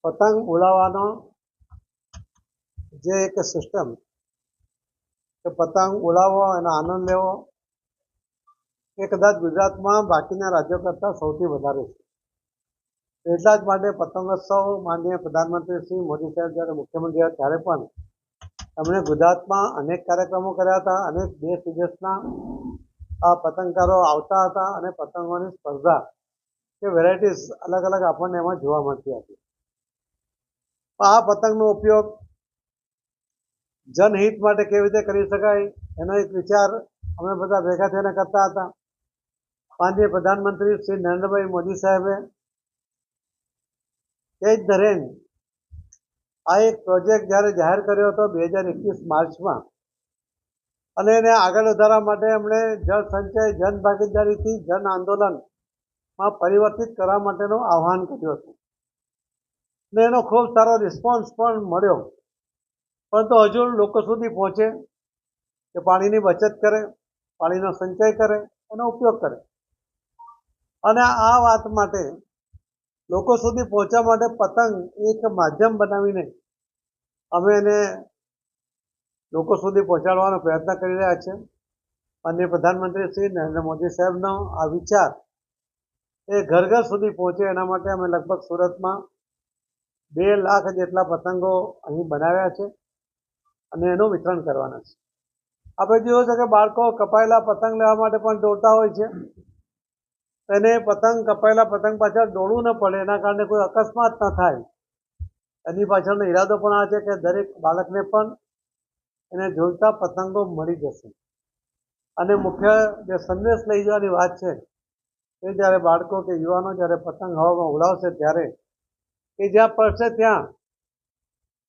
પતંગ ઉડાવવાનો જે એક સિસ્ટમ કે પતંગ ઉડાવવો એનો આનંદ લેવો એ કદાચ ગુજરાતમાં બાકીના રાજ્યો કરતાં સૌથી વધારે છે. એટલા જ માટે પતંગોત્સવ માનનીય પ્રધાનમંત્રી શ્રી મોદી સાહેબ જ્યારે મુખ્યમંત્રી હતા ત્યારે પણ એમણે ગુજરાતમાં અનેક કાર્યક્રમો કર્યા હતા. અનેક દેશ વિદેશના પતંગકારો આવતા હતા અને પતંગોની સ્પર્ધા કે વેરાયટીઝ અલગ અલગ આપણને એમાં જોવા મળતી હતી. આ પતંગનો ઉપયોગ જનહિત માટે કેવી રીતે કરી શકાય એનો એક વિચાર અમે બધા ભેગા થઈને કરતા હતા. માનનીય પ્રધાનમંત્રી શ્રી નરેન્દ્રભાઈ મોદી સાહેબે એ જ દરમિયાન આ એક પ્રોજેક્ટ જ્યારે જાહેર કર્યો હતો 2021 માર્ચમાં, અને એને આગળ વધારવા માટે એમણે જળ સંચય જન ભાગીદારીથી જન આંદોલનમાં પરિવર્તિત કરવા માટેનું આહ્વાન કર્યું હતું ને એનો ખૂબ સારો રિસ્પોન્સ પણ મળ્યો. પરંતુ હજુ લોકો સુધી પહોંચે કે પાણીની બચત કરે, પાણીનો સંચય કરે, એનો ઉપયોગ કરે. અને આ વાત માટે લોકો સુધી પહોંચવા માટે પતંગ એક માધ્યમ બનાવીને અમે એને લોકો સુધી પહોંચાડવાનો પ્રયત્ન કરી રહ્યા છે. માનનીય પ્રધાનમંત્રી શ્રી નરેન્દ્ર મોદી સાહેબનો આ વિચાર એ ઘર ઘર સુધી પહોંચે એના માટે અમે લગભગ સુરતમાં 2 લાખ જેટલા પતંગો અહીં બનાવ્યા છે અને એનું વિતરણ કરવાના છે. આપણે જોયું છે કે બાળકો કપાયેલા પતંગ લેવા માટે પણ દોડતા હોય છે. એને પતંગ કપાયેલા પતંગ પાછળ દોડવું ન પડે એના કારણે કોઈ અકસ્માત ન થાય એની પાછળનો ઈરાદો પણ આ છે કે દરેક બાળકને પણ એને ઝૂલતા પતંગો મળી જશે. અને મુખ્ય જે સંદેશ લઈ જવાની વાત છે એ જ્યારે બાળકો કે યુવાનો જ્યારે પતંગ હવામાં ઉડાવશે ત્યારે એ જ્યાં પડશે ત્યાં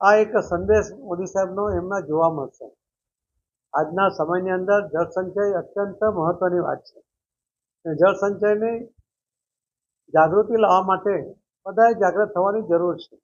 આ એક સંદેશ મોદી સાહેબનો એમના જોવા મળશે. આજના સમયની અંદર જળ સંચય અત્યંત મહત્વની વાત છે. જળ સંચયની જાગૃતિ લાવવા માટે બધાએ જાગૃત થવાની જરૂર છે.